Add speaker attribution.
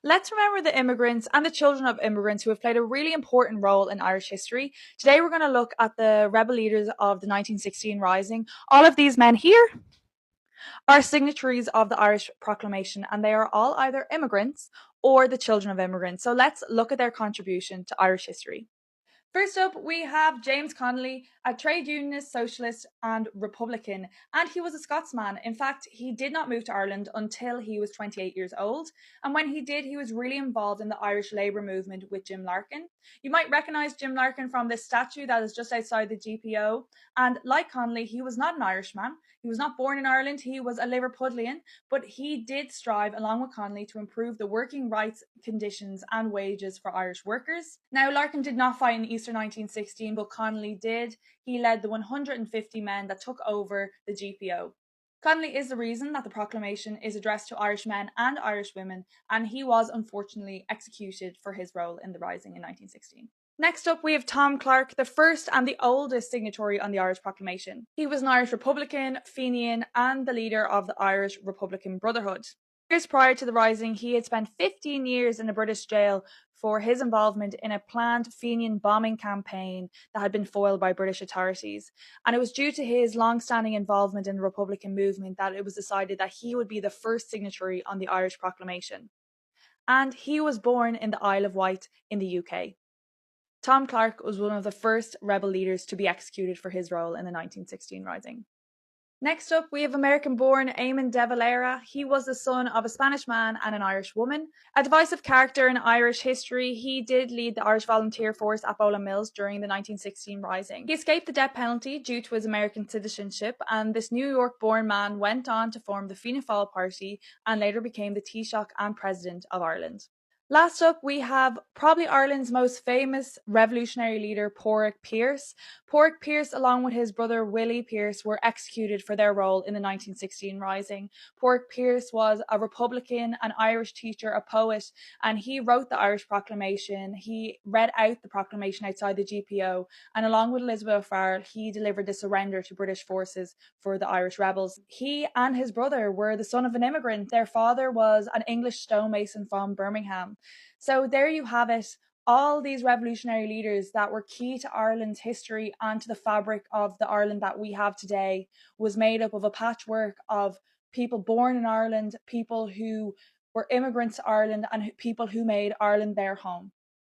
Speaker 1: Let's remember the immigrants and the children of immigrants who have played a really important role in Irish history. Today we're going to look at the rebel leaders of the 1916 Rising. All of these men here are signatories of the Irish Proclamation, and they are all either immigrants or the children of immigrants. So let's look at their contribution to Irish history. First up, we have James Connolly, a trade unionist, socialist, and Republican, and he was a Scotsman. In fact, he did not move to Ireland until he was 28 years old, and when he did, he was really involved in the Irish labour movement with Jim Larkin. You might recognise Jim Larkin from this statue that is just outside the GPO, and like Connolly, he was not an Irishman. He was not born in Ireland, he was a Liverpudlian, but he did strive, along with Connolly, to improve the working rights, conditions, and wages for Irish workers. Now, Larkin did not fight in Easter 1916, but Connolly did. He led the 150 men that took over the GPO. Connolly is the reason that the proclamation is addressed to Irish men and Irish women, and he was unfortunately executed for his role in the Rising in 1916. Next up, we have Tom Clark, the first and the oldest signatory on the Irish Proclamation. He was an Irish Republican, Fenian, and the leader of the Irish Republican Brotherhood. Years prior to the Rising, he had spent 15 years in a British jail for his involvement in a planned Fenian bombing campaign that had been foiled by British authorities. And it was due to his long-standing involvement in the Republican movement that it was decided that he would be the first signatory on the Irish Proclamation. And he was born in the Isle of Wight in the UK. Tom Clark was one of the first rebel leaders to be executed for his role in the 1916 Rising. Next up, we have American-born Eamon de Valera. He was the son of a Spanish man and an Irish woman. A divisive character in Irish history, he did lead the Irish Volunteer Force at Bowling Mills during the 1916 Rising. He escaped the death penalty due to his American citizenship, and this New York-born man went on to form the Fianna Fáil party and later became the Taoiseach and President of Ireland. Last up, we have probably Ireland's most famous revolutionary leader, Pádraig Pearse. Pádraig Pearse, along with his brother Willie Pearse, were executed for their role in the 1916 Rising. Pádraig Pearse was a Republican, an Irish teacher, a poet, and he wrote the Irish Proclamation. He read out the proclamation outside the GPO, and along with Elizabeth O'Farrell, he delivered the surrender to British forces for the Irish rebels. He and his brother were the son of an immigrant. Their father was an English stonemason from Birmingham. So there you have it, all these revolutionary leaders that were key to Ireland's history and to the fabric of the Ireland that we have today was made up of a patchwork of people born in Ireland, people who were immigrants to Ireland, and people who made Ireland their home.